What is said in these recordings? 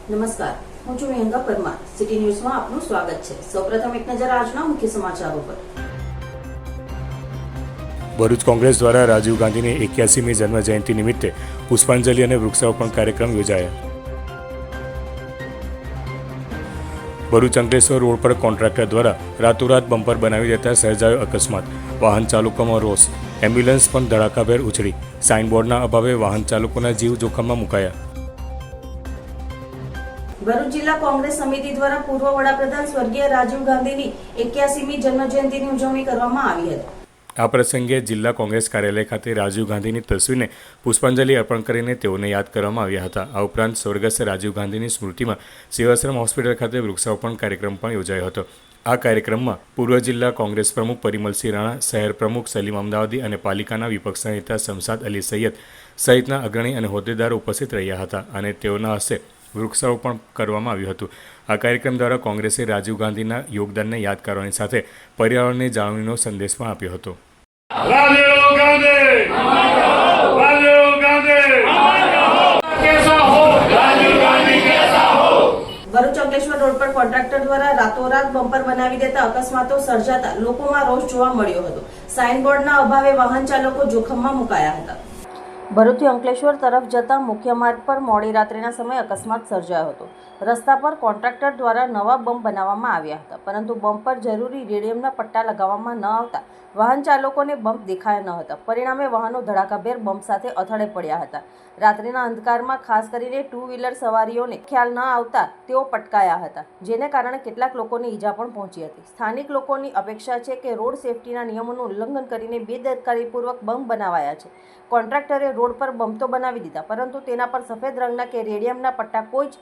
નમસ્કાર, હું છું વિહંગા પરમાર. સિટી ન્યૂઝમાં આપનું સ્વાગત છે. સૌપ્રથમ એક નજર આજના મુખ્ય સમાચારો પર. ભરૂચ કોંગ્રેસ દ્વારા રાજીવ ગાંધીની 81મી જન્મજયંતિ નિમિત્તે પુષ્પાંજલિ અને વૃક્ષારોપણ કાર્યક્રમ યોજાયા. ભરૂચ અંકલેશ્વર રોડ પર કોન્ટ્રાક્ટર દ્વારા રાતોરાત બમ્પર બનાવી દેતા સર્જાયો અકસ્માત. વાહન ચાલકોમાં રોષ. એમ્બ્યુલન્સ પણ ધડાકાભેર ઉછળી. સાઇનબોર્ડના અભાવે વાહન ચાલકોના જીવ જોખમમાં મુકાયા. ભરૂચ જિલ્લા કોંગ્રેસ સમિતિ દ્વારા પૂર્વ વડાપ્રધાન સ્વર્ગીય રાજીવ ગાંધીની 81મી જન્મજયંતિની ઉજવણી કરવામાં આવી હતી. આ પ્રસંગે જિલ્લા કોંગ્રેસ કાર્યાલય ખાતે રાજીવ ગાંધીની તસવીરને પુષ્પાંજલિ અર્પણ કરીને તેઓને યાદ કરવામાં આવ્યા હતા. આ ઉપરાંત સ્વર્ગસ્થ રાજીવ ગાંધીની સ્મૃતિમાં સેવાશ્રમ હોસ્પિટલ ખાતે વૃક્ષારોપણ કાર્યક્રમ પણ યોજાયો હતો. આ કાર્યક્રમમાં પૂર્વ જિલ્લા કોંગ્રેસ પ્રમુખ પરિમલસિંહ રાણા, શહેર પ્રમુખ સલીમ અમદાવાદી અને પાલિકાના વિપક્ષના નેતા શમશાદ અલી સૈયદ સહિતના અગ્રણી અને હોદ્દેદારો ઉપસ્થિત રહ્યા હતા અને તેઓના હસ્તે વૃક્ષારોપણ કરવામાં આવ્યું હતું. આ કાર્યક્રમ દ્વારા કોંગ્રેસે રાજીવ ગાંધીના યોગદાનને યાદ કરવાની સાથે પર્યાવરણની જાળવણીનો સંદેશ પણ આપ્યો હતો. ભરૂચ અંકલેશ્વર રોડ પર કોન્ટ્રાક્ટર દ્વારા રાતોરાત બમ્પર બનાવી દેતા અકસ્માતો સર્જાતા લોકોમાં રોષ જોવા મળ્યો હતો. સાઇનબોર્ડના અભાવે વાહન ચાલકો જોખમમાં મુકાયા હતા. ભરૂચથી અંકલેશ્વર તરફ જતા મુખ્ય માર્ગ પર મોડી રાત્રિના સમયે અકસ્માત સર્જાયો હતો. રસ્તા પર કોન્ટ્રાક્ટર દ્વારા નવા બમ્પ બનાવવામાં આવ્યા હતા, પરંતુ બમ્પ પર જરૂરી રેડિયમના પટ્ટા લગાવવામાં ન આવતા વાહન ચાલકોને બમ્પ દેખાયા ન હતા. પરિણામે વાહનો ધડાકાભેર બમ્પ સાથે અથડે પડ્યા હતા. રાત્રિના અંધકારમાં ખાસ કરીને ટુ વ્હીલર સવારીઓને ખ્યાલ ન આવતા તેઓ પટકાયા હતા, જેને કારણે કેટલાક લોકોને ઈજા પણ પહોંચી હતી. સ્થાનિક લોકોની અપેક્ષા છે કે રોડ સેફટીના નિયમોનું ઉલ્લંઘન કરીને બેદરકારીપૂર્વક બમ્પ બનાવાયા છે. કોન્ટ્રાક્ટરે રોડ પર બમ્પ તો બનાવી દીધા, પરંતુ તેના પર સફેદ રંગના કે રેડિયમના પટ્ટા, કોઈ જ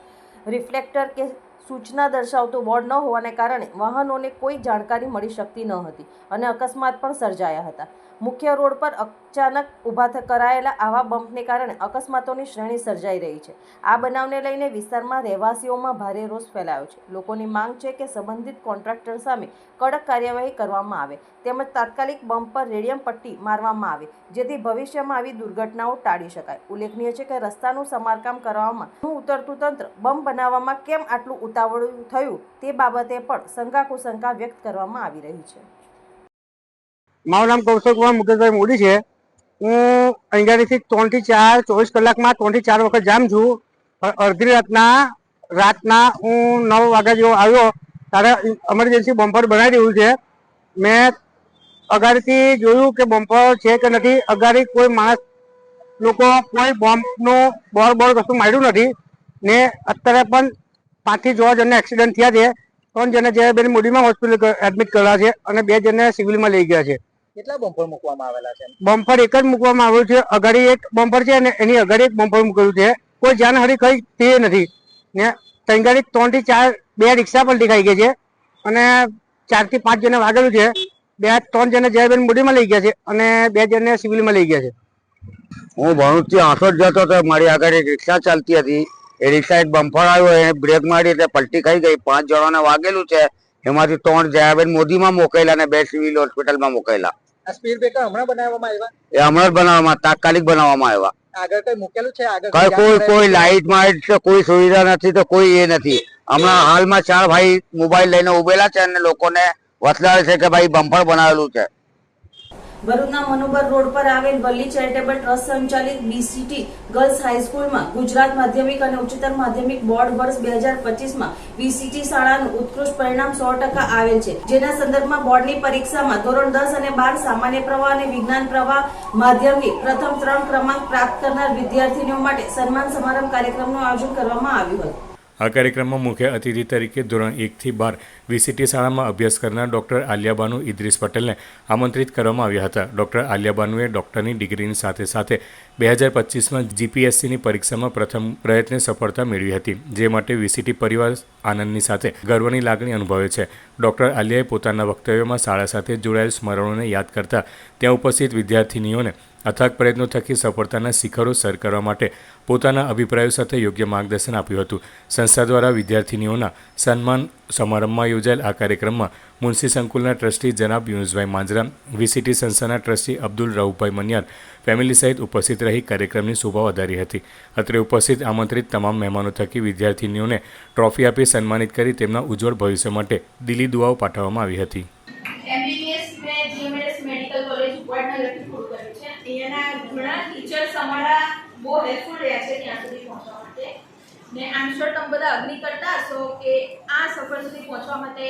રિફ્લેક્ટર કે સૂચના દર્શાવતું બોર્ડ ન હોવાને કારણે વાહનોને કોઈ જાણકારી મળી શકતી ન હતી અને અકસ્માત પણ સર્જાયા હતા. મુખ્ય રોડ પર અચાનક ઊભા કરાયેલા આવા બમ્પને કારણે અકસ્માતોની શ્રેણી સર્જાઈ રહી છે. આ બનાવને લઈને વિસ્તારમાં રહેવાસીઓમાં ભારે રોષ ફેલાયો છે. લોકોની માંગ છે કે સંબંધિત કોન્ટ્રાક્ટર સામે કડક કાર્યવાહી કરવામાં આવે તેમજ તાત્કાલિક બમ્પ પર રેડિયમ પટ્ટી મારવામાં આવે, જેથી ભવિષ્યમાં આવી દુર્ઘટનાઓ ટાળી શકાય. ઉલ્લેખનીય છે કે રસ્તાનું સમારકામ કરવામાં ઉતરતું તંત્ર બમ્પ બનાવવામાં કેમ આટલું ઉતાવળું થયું તે બાબતે પણ શંકા વ્યક્ત કરવામાં આવી રહી છે. મારું નામ કૌશલ મુકેશભાઈ મોદી છે. હું અહીંયાથી 3 થી 4 24 કલાકમાં 3 થી 4 વખત જામ છું. અડધી રાતના હું 9 વાગ્યા જેવો આવ્યો ત્યારે ઇમરજન્સી બમ્પર બનાવી દેવું છે. મેં અગાડીથી જોયું કે બમ્પર છે કે નથી. અગાડી કોઈ માણસ લોકો કોઈ બમ્પનું બોર્ડ કશું માર્યું નથી ને અત્યારે પણ 5 થી 6 જણને એક્સિડન્ટ થયા છે. 3 જણને જયાબેન મોદીમાં હોસ્પિટલ એડમિટ કર્યા છે અને 2 જણને સિવિલમાં લઈ ગયા છે. કેટલા બમ્પર મૂકવામાં આવેલા છે? બમ્પર એક જ મૂકવામાં આવ્યું છે. અગાડી એક બમ્પર છે અને એની અગાડી એક બમ્પર મૂકેલું છે. કોઈ જાનહાનિ કઈ તે નથી ને તંગાડી 3 થી 4 2 રિક્ષા પણ દેખાઈ ગઈ છે અને 4 થી 5 જણને વાગેલું છે. 3 જણને જયાબેન મોદીમાં લઈ ગયા છે અને 2 જણને સિવિલમાં લઈ ગયા છે. હું ભરૂચથી આંસોદ જતો હતો. મારી આગળ એક રિક્ષા ચાલતી હતી. એ રિક્ષા એક બમ્પર આવ્યો, એને બ્રેક મારી એટલે પલટી ખાઈ ગઈ. 5 જણાને વાગેલું છે. એમાંથી 3 જયાબેન મોદીમાં મોકલેલા અને 2 સિવિલ હોસ્પિટલમાં મોકલેલા. આ સ્પીડ બ્રેકર હમણાં બનાવવામાં આવ્યા? એ હમણાં જ બનાવવામાં, તાત્કાલિક બનાવવામાં આવ્યા. આગળ કઈ મૂકેલું છે? આગળ કોઈ લાઇટ માઇટ કોઈ સુવિધા નથી તો કોઈ એ નથી. હમણાં હાલમાં 4 ભાઈ મોબાઈલ લઈને ઉભેલા છે અને લોકોને વસલાવે છે કે ભાઈ બમ્પર બનાવેલું છે. ભરૂચના મનુબર રોડ પર આવેલ વલ્લી ચેરિટેબલ ટ્રસ્ટ સંચાલિત બીસીટી ગર્લ્સ હાઈસ્કૂલમાં ગુજરાત માધ્યમિક અને ઉચ્ચતર માધ્યમિક બોર્ડ વર્ષ 2025માં બીસીટી શાળાનું ઉત્કૃષ્ટ પરિણામ 100% આવેલ છે, જેના સંદર્ભમાં બોર્ડની પરીક્ષામાં ધોરણ 10 અને 12 સામાન્ય પ્રવાહ અને વિજ્ઞાન પ્રવાહ માધ્યમિક પ્રથમ 3 ક્રમાંક પ્રાપ્ત કરનાર વિદ્યાર્થીનીઓ માટે સન્માન સમારંભ કાર્યક્રમનું આયોજન કરવામાં આવ્યું હતું. આ કાર્યક્રમમાં મુખ્ય અતિથિ તરીકે ધોરણ 1 થી 12 વીસીટી શાળામાં અભ્યાસ કરનાર ડૉક્ટર આલિયાબાનુ ઇદ્રીસ પટેલને આમંત્રિત કરવામાં આવ્યા હતા. ડૉક્ટર આલિયાબાનુએ ડૉક્ટરની ડિગ્રીની સાથે સાથે 2025માં જીપીએસસીની પરીક્ષામાં પ્રથમ પ્રયત્ને સફળતા મેળવી હતી, જે માટે વીસીટી પરિવાર આનંદની સાથે ગર્વની લાગણી અનુભવે છે. ડૉક્ટર આલિયાએ પોતાના વક્તવ્યમાં શાળા સાથે જોડાયેલ સ્મરણોને યાદ કરતા ત્યાં ઉપસ્થિત વિદ્યાર્થીનીઓને અથાગ પ્રયત્નો થકી સફળતાના શિખરો સર કરવા માટે પોતાના અભિપ્રાયો સાથે યોગ્ય માર્ગદર્શન આપ્યું હતું. સંસ્થા દ્વારા વિદ્યાર્થીનીઓના સન્માન સમારંભમાં યોજાયેલ આ કાર્યક્રમમાં મુનશી સંકુલના ટ્રસ્ટી જનાબ યુનુસભાઈ માંજરા, વીસીટી સંસ્થાના ટ્રસ્ટી અબ્દુલ રઉફભાઈ મનિયાર ફેમિલી સહિત ઉપસ્થિત રહી કાર્યક્રમની શોભા વધારી હતી. અત્રે ઉપસ્થિત આમંત્રિત તમામ મહેમાનો થકી વિદ્યાર્થીનીઓને ટ્રોફી આપી સન્માનિત કરી તેમના ઉજ્જવળ ભવિષ્ય માટે દિલી દુઆઓ પાઠવવામાં આવી હતી. MBBS મેં GMS મેડિકલ કોલેજ વડનગરથી પૂરું કર્યું છે. અહીંયાના ઘણા ટીચર્સ અમારા બહુ હેલ્પફુલ રહ્યા છે ત્યાં સુધી પહોંચવા માટે. ને આમ શ્યોર તમે બધા અગ્રી કરતા હશો કે આ સફર સુધી પહોંચવા માટે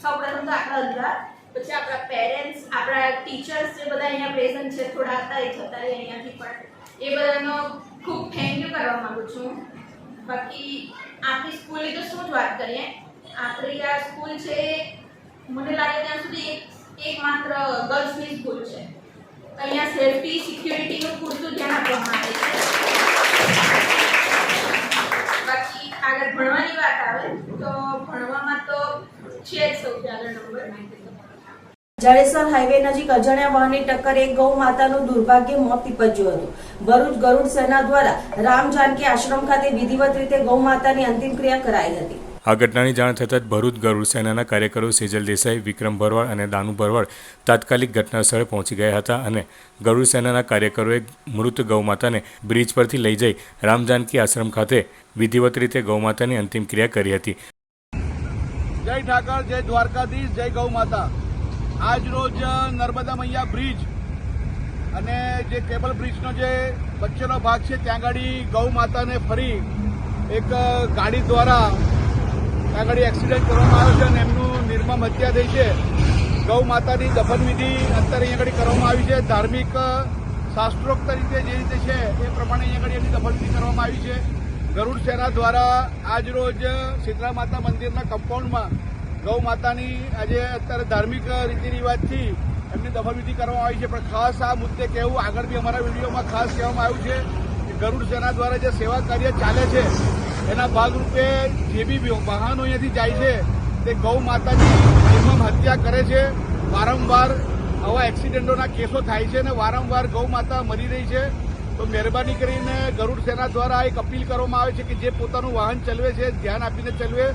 સૌપ્રથમ તો આપણા અલ્લાહ, પછી આપણા પેરેન્ટ્સ, આપણા ટીચર્સ જે બધા અહીંયા પ્રેઝન્ટ છે, થોડા હતા એ છતાં અહીંયાથી પણ એ બધાનો ખૂબ થેન્ક યુ કરવા માંગુ છું. બાકી આપણી સ્કૂલની તો શું જ વાત કરીએ, આપણી આ સ્કૂલ છે મને લાગે ત્યાં સુધી એક માત્ર ગર્લ્સની સ્કૂલ છે. અહીંયા સેફટી સિક્યુરિટીનું પૂરતું ધ્યાન આપવામાં આવે છે. બાકી આગળ ભણવાની વાત આવે તો ભણવામાં તો છે જ સૌથી આગળ નંબર. જાડેશ્વર હાઈવે નજીક અજાણ્યા વાહનની ટક્કર એક ગૌ માતાનું દુર્ભાગ્ય મોત નીપજ્યું હતું. ભરૂચ ગરુડ સેના દ્વારા રામ જાનકી આશ્રમ ખાતે વિધિવત રીતે ગૌ માતાની અંતિમ ક્રિયા કરાઈ હતી. આ ઘટનાની જાણ થતાં જ ભરૂચ ગરુડ સેનાના કાર્યકરો સેજલ દેસાઈ, વિક્રમ ભરવાડ અને દાનુ ભરવાડ તાત્કાલિક ઘટના સ્થળે પહોંચી ગયા હતા અને ગરુડ સેનાના કાર્યકરોએ મૃત ગૌમાતાને બ્રિજ પરથી લઈ જઈ રામ જાનકી આશ્રમ ખાતે વિધિવત રીતે ગૌમાતાની અંતિમ ક્રિયા કરી હતી. જય ઠાકર, જય દ્વારકાધીશ, જય ગૌ માતા. આજ રોજ નર્મદા મૈયા બ્રિજ અને જે કેબલ બ્રિજનો જે વચ્ચેનો ભાગ છે ત્યાં આગળ ગૌ માતાને ફરી એક ગાડી દ્વારા ત્યાં આગળ એક્સિડન્ટ કરવામાં આવ્યો છે અને એમનું નિર્મમ હત્યા થઈ છે. ગૌ માતાની દફનવિધિ અત્યારે અહીંયા આગળ કરવામાં આવી છે. ધાર્મિક શાસ્ત્રોક્ત રીતે જે રીતે છે એ પ્રમાણે અહીંયા આગળ એમની દફનવિધિ કરવામાં આવી છે. ગરુડ સેના દ્વારા આજ રોજ શીતળા માતા મંદિરના કમ્પાઉન્ડમાં ગૌ માતાની આજે અત્યારે ધાર્મિક રીતિ રિવાજથી એમની દફનવિધિ કરવામાં આવી છે. પણ ખાસ આ મુદ્દે કહેવું, આગળ બી અમારા વિડીયોમાં ખાસ કહેવામાં આવ્યું છે કે ગરુડ સેના દ્વારા જે સેવા કાર્ય ચાલે છે એના ભાગરૂપે જે બી વાહનો અહીંયાથી જાય છે તે ગૌ માતાની નિર્મમ હત્યા કરે છે. વારંવાર આવા એક્સિડન્ટોના કેસો થાય છે અને વારંવાર ગૌ માતા મરી રહી છે. તો મહેરબાની કરીને ગરુડ સેના દ્વારા એક અપીલ કરવામાં આવે છે કે જે પોતાનું વાહન ચલાવે છે ધ્યાન આપીને ચલાવે.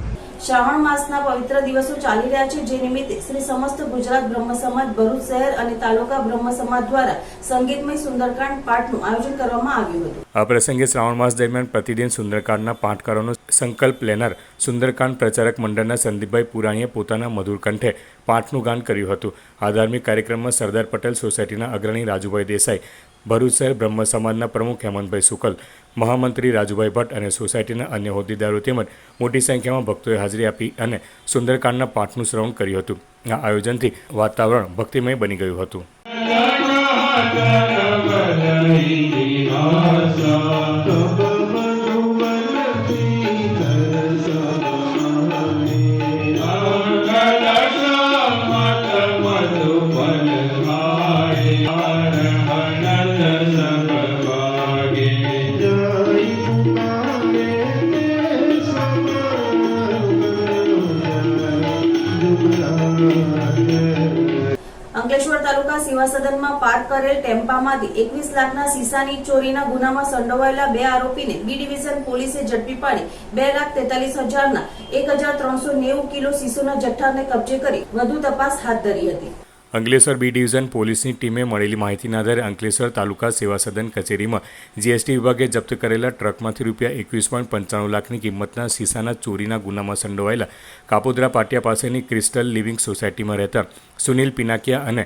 શ્રાવણ માસના પવિત્ર દિવસો ચાલી રહ્યા છે, જે નિમિત્તે શ્રી સમસ્ત ગુજરાત બ્રહ્મ સમાજ ભરૂચ શહેર અને તાલુકા બ્રહ્મ સમાજ દ્વારા સંગીતમય સુંદરકાંડ પાઠનું આયોજન કરવામાં આવ્યું હતું. આ પ્રસંગે શ્રાવણ માસ દરમિયાન પ્રતિદિન સુંદરકાંડના પાઠકારોનો સંકલ્પ લેનાર સુંદરકાંડ પ્રચારક મંડળના સંદીપભાઈ પુરાણીએ પોતાના મધુર કંઠે પાઠનું ગાન કર્યું હતું. આ ધાર્મિક કાર્યક્રમમાં સરદાર પટેલ સોસાયટીના અગ્રણી રાજુભાઈ દેસાઈ, ભરૂચ શહેર બ્રહ્મ સમાજના પ્રમુખ હેમંતભાઈ શુકલ, મહામંત્રી રાજુભાઈ ભટ્ટ અને સોસાયટીના અન્ય હોદ્દેદારો તેમજ મોટી સંખ્યામાં ભક્તોએ હાજરી આપી અને સુંદરકાંડના પાઠનું શ્રવણ કર્યું હતું. આ આયોજનથી વાતાવરણ ભક્તિમય બની ગયું હતું. અંકલેશ્વર તાલુકા સેવા સદનમાં પાર્ક કરેલ ટેમ્પામાંથી 21 લાખના સીસાની ચોરીના ગુનામાં સંડોવાયેલા 2 આરોપીને બી ડિવિઝન પોલીસે ઝડપી પાડી 2,43,000ના 1,390 કિલો સીસોના જથ્થાને કબજે કરી વધુ તપાસ હાથ ધરી હતી. અંકલેશ્વર બી ડિવિઝન પોલીસની ટીમે મળેલી માહિતીના આધારે અંકલેશ્વર તાલુકા સેવા સદન કચેરીમાં જીએસટી વિભાગે જપ્ત કરેલા ટ્રકમાંથી રૂપિયા 21.95 લાખની કિંમતના સીસાના ચોરીના ગુનામાં સંડોવાયેલા કાપોદ્રા પાટિયા પાસેની ક્રિસ્ટલ લિવિંગ સોસાયટીમાં રહેતા સુનિલ પિનાકિયા અને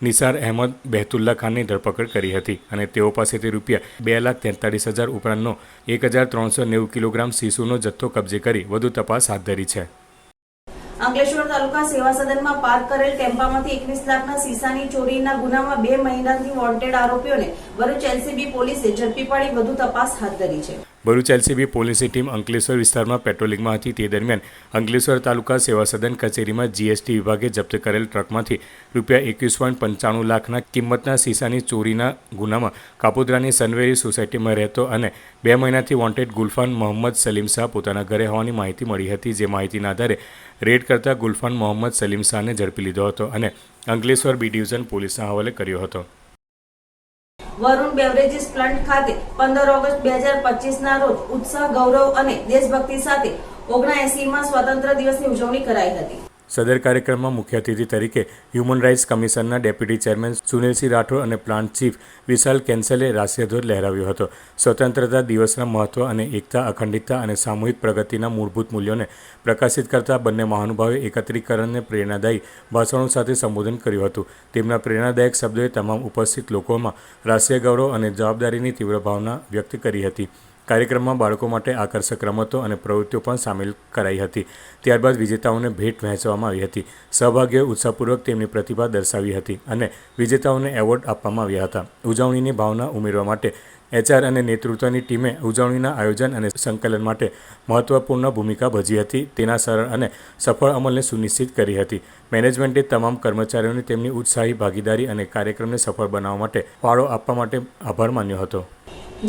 નિસાર અહેમદ બેહતુલ્લા ખાનની ધરપકડ કરી હતી અને તેઓ પાસેથી રૂપિયા 2,43,000 ઉપરાંતનો 1,390 કિલોગ્રામ સીસુનો જથ્થો કબજે કરી વધુ તપાસ હાથ ધરી છે. અંકલેશ્વર તાલુકા સેવા સદનમાં પાર્ક કરેલ ટેમ્પામાંથી 21 લાખના સીસાની ચોરીના ગુનામાં 2 મહિનાથી વોન્ટેડ આરોપીઓને ભરૂચ એલસીબી પોલીસે ઝડપી પાડી વધુ તપાસ હાથ ધરી છે. ભરૂચ એલસીબી પોલીસની ટીમ અંકલેશ્વર વિસ્તારમાં પેટ્રોલિંગમાં હતી. તે દરમિયાન અંકલેશ્વર તાલુકા સેવા સદન કચેરીમાં જીએસટી વિભાગે જપ્ત કરેલ ટ્રકમાંથી રૂપિયા 21.95 લાખના કિંમતના સીસાની ચોરીના ગુનામાં કાપોદ્રાની સનવેરી સોસાયટીમાં રહેતો અને 2 મહિનાથી વોન્ટેડ ગુલફાન મોહમ્મદ સલીમ શાહ પોતાના ઘરે હોવાની માહિતી મળી હતી. જે માહિતીના આધારે રેડ કરતા ગુલફાન મોહમ્મદ સલીમ શાહને ઝડપી લીધો હતો અને અંકલેશ્વર બી ડિવિઝન પોલીસના હવાલે કર્યો હતો. વરુણ બેવરેજીસ પ્લાન્ટ ખાતે 15 ઓગસ્ટ 2025ના રોજ ઉત્સાહ, ગૌરવ અને દેશભક્તિ સાથે 79માં સ્વતંત્ર દિવસની ઉજવણી કરાઈ હતી. સદર કાર્યક્રમમાં મુખ્ય અતિથિ તરીકે હ્યુમન રાઇટ્સ કમિશનના ડેપ્યુટી ચેરમેન સુનિલસિંહ રાઠોડ અને પ્લાન્ટ ચીફ વિશાલ કેન્સલે રાષ્ટ્રીય ધ્વજ લહેરાવ્યો હતો. સ્વતંત્રતા દિવસના મહત્વ અને એકતા, અખંડિતતા અને સામૂહિક પ્રગતિના મૂળભૂત મૂલ્યોને પ્રકાશિત કરતા બંને મહાનુભાવોએ એકત્રીકરણને પ્રેરણાદાયી ભાષણો સાથે સંબોધન કર્યું હતું. તેમના પ્રેરણાદાયક શબ્દોએ તમામ ઉપસ્થિત લોકોમાં રાષ્ટ્રીય ગૌરવ અને જવાબદારીની તીવ્ર ભાવના વ્યક્ત કરી હતી. કાર્યક્રમમાં બાળકો માટે આકર્ષક રમતો અને પ્રવૃત્તિઓ પણ સામેલ કરાઈ હતી. ત્યારબાદ વિજેતાઓને ભેટ વહેંચવામાં આવી હતી. સહભાગીઓએ ઉત્સાહપૂર્વક તેમની પ્રતિભા દર્શાવી હતી અને વિજેતાઓને એવોર્ડ આપવામાં આવ્યા હતા. ઉજવણીની ભાવના ઉમેરવા માટે HR અને નેતૃત્વની ટીમે ઉજવણીના આયોજન અને સંકલન માટે મહત્વપૂર્ણ ભૂમિકા ભજવી હતી. તેના સરળ અને સફળ અમલને સુનિશ્ચિત કરી હતી. મેનેજમેન્ટે તમામ કર્મચારીઓને તેમની ઉત્સાહી ભાગીદારી અને કાર્યક્રમને સફળ બનાવવા માટે ફાળો આપવા માટે આભાર માન્યો હતો.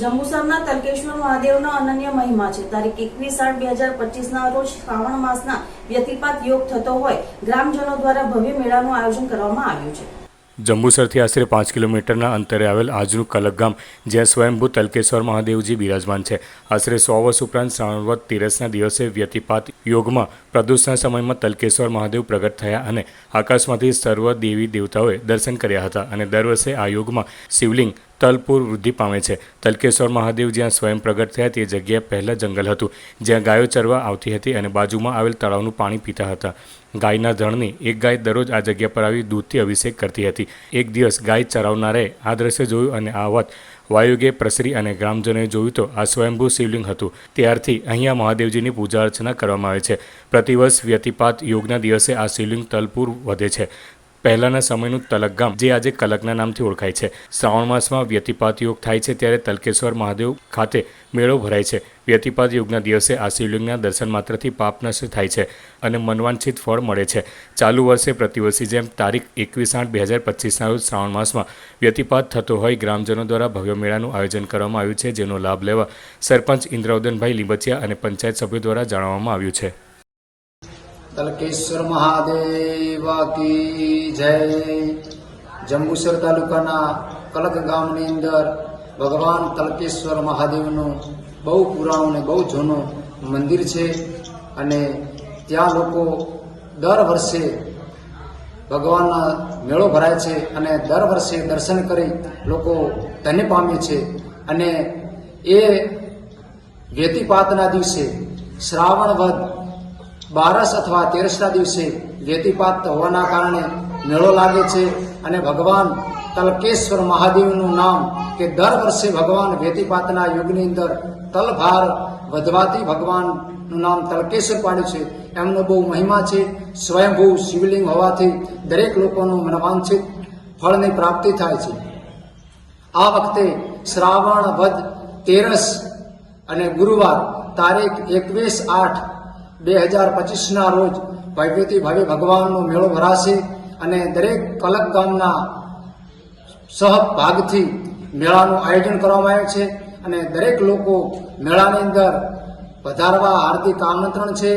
જંબુસરના તલકેશ્વર મહાદેવનો અનન્ય મહિમા છે. તારીખ 21/8/2025ના રોજ શ્રાવણ માસના વ્યતિપાત યોગ થતો હોય ગ્રામજનો દ્વારા ભવ્ય મેળાનું આયોજન કરવામાં આવ્યું છે. જંબુસરથી આશરે 5 કિલોમીટરના અંતરે આવેલ આજનું કલક ગામ, જ્યાં સ્વયંભૂ તલકેશ્વર મહાદેવજી બિરાજમાન છે. આશરે 100 વર્ષ ઉપરાંત શ્રાવણ વદ તેરસના દિવસે વ્યતિપાત યોગમાં પ્રદોષના સમયમાં તલકેશ્વર મહાદેવ પ્રગટ થયા અને આકાશમાંથી સર્વ દેવી દેવતાઓએ દર્શન કર્યા હતા અને દર વર્ષે આ યોગમાં શિવલિંગ તલપુર વૃદ્ધિ પામે છે. તલકેશ્વર મહાદેવ જ્યાં સ્વયં પ્રગટ થયા તે જગ્યાએ પહેલાં જંગલ હતું, જ્યાં ગાયો ચરવા આવતી હતી અને બાજુમાં આવેલ તળાવનું પાણી પીતા હતા. ગાયના ધણની એક ગાય દરરોજ આ જગ્યા પર આવી દૂધથી અભિષેક કરતી હતી. એક દિવસ ગાય ચરાવનારાએ આ દ્રશ્ય જોયું અને આ વાત વાયુગે પ્રસરી અને ગ્રામજનોએ જોયું તો આ સ્વયંભૂ શિવલિંગ હતું. ત્યારથી અહીંયા મહાદેવજીની પૂજા અર્ચના કરવામાં આવે છે. પ્રતિવર્ષ વ્યતિપાત યોગના દિવસે આ શિવલિંગ તલપુર વધે છે. પહેલાંના સમયનું તલક ગામ, જે આજે કલકના નામથી ઓળખાય છે. શ્રાવણ માસમાં વ્યતિપાત યોગ થાય છે ત્યારે તલકેશ્વર મહાદેવ ખાતે મેળો ભરાય છે. વ્યતિપાત યોગના દિવસે આ શિવલિંગના દર્શન માત્રથી પાપ નષ્ટ થાય છે અને મનવાંછિત ફળ મળે છે. ચાલુ વર્ષે પ્રતિવર્ષની જેમ તારીખ 21/8/2025ના રોજ શ્રાવણ માસમાં વ્યતિપાત થતો હોય ગ્રામજનો દ્વારા ભવ્ય મેળાનું આયોજન કરવામાં આવ્યું છે, જેનો લાભ લેવા સરપંચ ઇન્દ્રવદનભાઈ લીંબચિયા અને પંચાયત સભ્યો દ્વારા જણાવવામાં આવ્યું છે. તલકેશ્વર મહાદેવ કી જય. જંબુસર તાલુકાના કલક ગામની અંદર ભગવાન તલકેશ્વર મહાદેવનું બહુ પુરાણું અને બહુ જૂનું મંદિર છે અને ત્યાં લોકો દર વર્ષે ભગવાનના મેળો ભરાય છે અને દર વર્ષે દર્શન કરી લોકો ધન્ય પામે છે. અને એ વ્યતિપાતના દિવસે શ્રાવણ વદ 12 અથવા 13ના દિવસે વ્યતિપાત હોવાના કારણે મેળો લાગે છે અને ભગવાન તલકેશ્વર મહાદેવનું નામ કે દર વર્ષે ભગવાન વ્યતિપાતના યુગની અંદર તલભાર વધવાથી ભગવાનનું નામ તલકેશ્વર પાડ્યું છે. એમનો બહુ મહિમા છે. સ્વયંભૂ શિવલિંગ હોવાથી દરેક લોકોનું મનવાંછિત ફળની પ્રાપ્તિ થાય છે. આ વખતે શ્રાવણ વદ 13 અને ગુરુવાર તારીખ 21/8/2025ના રોજ ભવ્યથી ભવ્ય ભગવાનનો મેળો ભરાશે અને દરેક કલક ગામના સહભાગથી મેળાનું આયોજન કરવામાં આવ્યું છે અને દરેક લોકો મેળાની અંદર પધારવા હાર્દિક આમંત્રણ છે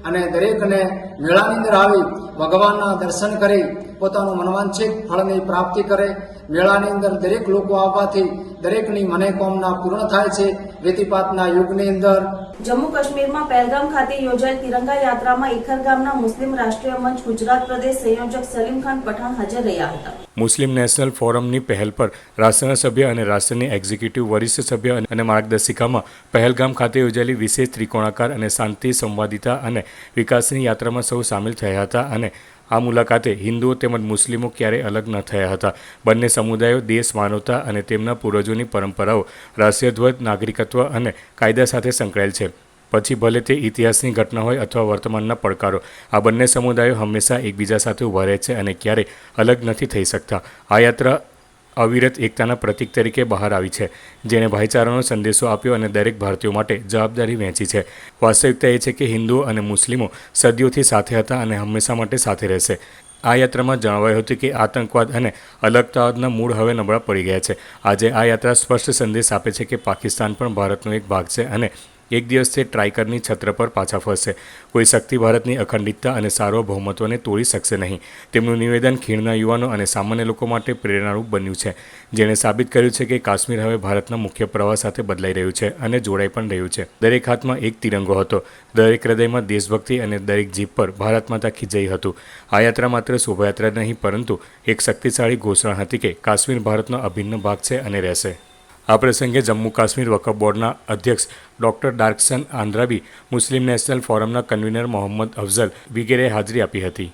અને દરેકને મેળાની અંદર આવી ભગવાનના દર્શન કરી પોતાનું મનવાંછિત ફળની પ્રાપ્તિ કરે. મેળાની અંદર દરેક લોકો આવવાથી દરેકની મનોકામના પૂર્ણ થાય છે. વ્યતિપાતના યુગની અંદર જમ્મુ કાશ્મીરમાં પહેલગામ ખાતે યોજાયેલ તિરંગા યાત્રામાં ઇખર ગામના મુસ્લિમ રાષ્ટ્રીય મંચ ગુજરાત પ્રદેશ સંયોજક સલીમ ખાન પઠાણ હાજર રહ્યા હતા. મુસ્લિમ નેશનલ ફોરમની પહેલ પર રાષ્ટ્રના સભ્ય અને રાષ્ટ્રની એક્ઝિક્યુટિવ વરિષ્ઠ સભ્ય અને માર્ગદર્શિકામાં પહેલગામ ખાતે યોજાયેલી વિશેષ ત્રિકોણાકાર અને શાંતિ, સંવાદિતા અને વિકાસની યાત્રામાં સૌ સામેલ થયા હતા અને આ મુલાકાતે હિન્દુઓ તેમજ મુસ્લિમો ક્યારેય અલગ ન થયા હતા. બંને સમુદાયો દેશ, માનવતા અને તેમના પૂર્વજોની પરંપરાઓ, રાષ્ટ્રીય ધ્વજ, નાગરિકત્વ અને કાયદા સાથે સંકળાયેલ છે. પછી ભલે તે ઇતિહાસની ઘટના હોય અથવા વર્તમાનના પડકારો, આ બંને સમુદાયો હંમેશા એકબીજા સાથે ઊભા રહે છે અને ક્યારેય અલગ નથી થઈ શકતા. આ યાત્રા અવિરત એકતાના પ્રતીક તરીકે બહાર આવી છે, જેણે ભાઈચારાનો સંદેશો આપ્યો અને દરેક ભારતીયો માટે જવાબદારી વહેંચી છે. વાસ્તવિકતા એ છે કે હિન્દુઓ અને મુસ્લિમો સદીઓથી સાથે હતા અને હંમેશા માટે સાથે રહેશે. આ યાત્રામાં જણાવાયું હતું કે આતંકવાદ અને અલગતાવાદના મૂળ હવે નબળા પડી ગયા છે. આજે આ યાત્રા સ્પષ્ટ સંદેશ આપે છે કે પાકિસ્તાન પણ ભારતનો એક ભાગ છે અને એક દિવસ તે ટ્રાઇકરની છત્ર પર પાછા ફરશે. કોઈ શક્તિ ભારતની અખંડિતતા અને સાર્વભૌમત્વને તોડી શકશે નહીં. તેમનું નિવેદન ખીણના યુવાનો અને સામાન્ય લોકો માટે પ્રેરણારૂપ બન્યું છે, જેણે સાબિત કર્યું છે કે કાશ્મીર હવે ભારતના મુખ્ય પ્રવાહ સાથે બદલાઈ રહ્યું છે અને જોડાઈ પણ રહ્યું છે. દરેક હાથમાં એક તિરંગો હતો, દરેક હૃદયમાં દેશભક્તિ અને દરેક જીભ પર ભારત માતા ખીજઈ હતું. આ યાત્રા માત્ર શોભાયાત્રા નહીં, પરંતુ એક શક્તિશાળી ઘોષણા હતી કે કાશ્મીર ભારતનો અભિન્ન ભાગ છે અને રહેશે. આ પ્રસંગે જમ્મુ કાશ્મીર વકફ બોર્ડના અધ્યક્ષ ડોક્ટર દાર્કસન આંદ્રાબી, મુસ્લિમ નેશનલ ફોરમના કન્વીનર મોહમ્મદ અફઝલ વગેરેએ હાજરી આપી હતી.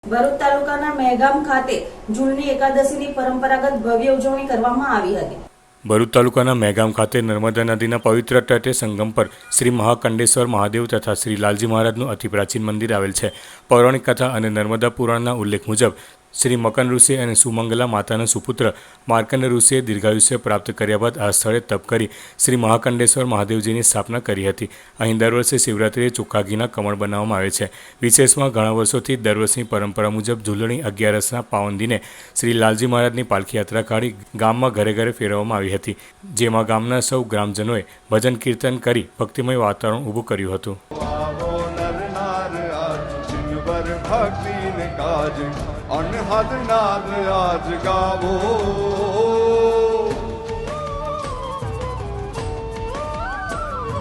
ભરૂચ તાલુકાના મહેગામ ખાતે જૂલની એકાદશીની પરંપરાગત ભવ્ય ઉજવણી કરવામાં આવી હતી. ભરૂચ તાલુકાના મહેગામ ખાતે નર્મદા નદીના પવિત્ર તટે સંગમ પર શ્રી મહાકંડેશ્વર મહાદેવ તથા શ્રી લાલજી મહારાજનું અતિ પ્રાચીન મંદિર આવેલ છે. પૌરાણિક કથા અને નર્મદા પુરાણના ઉલ્લેખ મુજબ શ્રી મકન ઋષિ અને સુમંગલા માતાના સુપુત્ર માર્કંડ ઋષિએ દીર્ઘાયુષ્ય પ્રાપ્ત કર્યા બાદ આ સ્થળે તપ કરી શ્રી મહાકંડેશ્વર મહાદેવજીની સ્થાપના કરી હતી. અહીં દર વર્ષે શિવરાત્રિએ ચોખ્ખા ઘીના કમળ બનાવવામાં આવે છે. વિશેષમાં ઘણા વર્ષોથી દર વર્ષની પરંપરા મુજબ ઝૂલણી અગિયારસના પાવન દિને શ્રી લાલજી મહારાજની પાલખી યાત્રા કાઢી ગામમાં ઘરે ઘરે ફેરવવામાં આવી હતી, જેમાં ગામના સૌ ગ્રામજનોએ ભજન કીર્તન કરી ભક્તિમય વાતાવરણ ઊભું કર્યું હતું. અનહદ નાદ આજ ગાવો,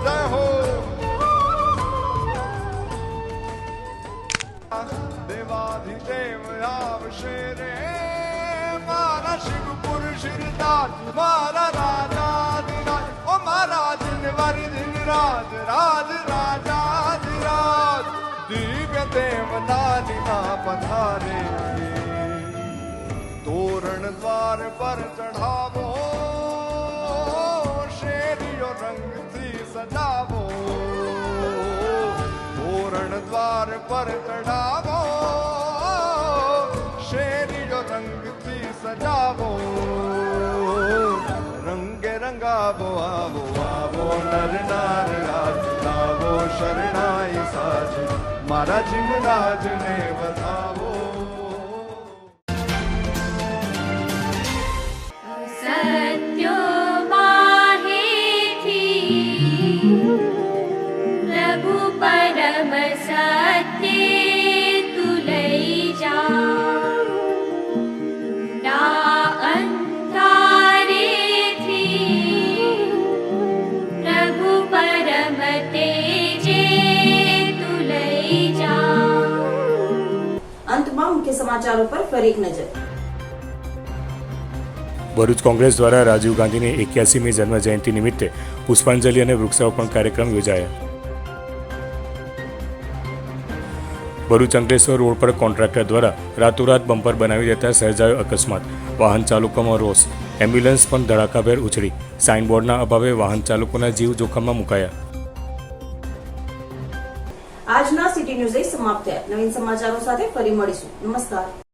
જય હો દેવાધિદેવ આવશે રે, મારા શિવપુર શિરદાર, મારા રાજાધિરાજ, ઓ મારા દિનવર દિનરાજ, રાજ રાજાધિરાજ, દિવ્ય દેવદાનીના પધારે, તોરણ દ્વાર પર ચઢાવો, શેરીઓ રંગથી સજાવો, તોરણ દ્વાર પર ચઢાવો, શેરીઓ રંગથી સજાવો, રંગે રંગાવો, આવો આવો નર નાર રાજ, લાવો શરણાઈ સાજ, મારા જીવરાજને વધાવો. અંતમાં મુખ્ય સમાચારો પર ફરી એક નજર. ભરૂચ કોંગ્રેસ દ્વારા રાજીવ ગાંધીની 81મી જન્મ જયંતિ નિમિત્તે પુષ્પાંજલિ અને વૃક્ષારોપણ કાર્યક્રમ યોજાયા. ભરૂચ અંકલેશ્વર રોડ પર કોન્ટ્રાક્ટર દ્વારા રાતોરાત બમ્પર બનાવી દેતા સર્જાયો અકસ્માત. વાહન ચાલકોમાં રોષ, એમ્બ્યુલન્સ પણ ધડાકાભેર ઉછળી. સાઇનબોર્ડના અભાવે વાહન ચાલકોના જીવ જોખમમાં મુકાયા. આજના સિટી ન્યૂઝ સમાપ્ત થયા. નવીન સમાચારો સાથે ફરી મળીશું. નમસ્કાર.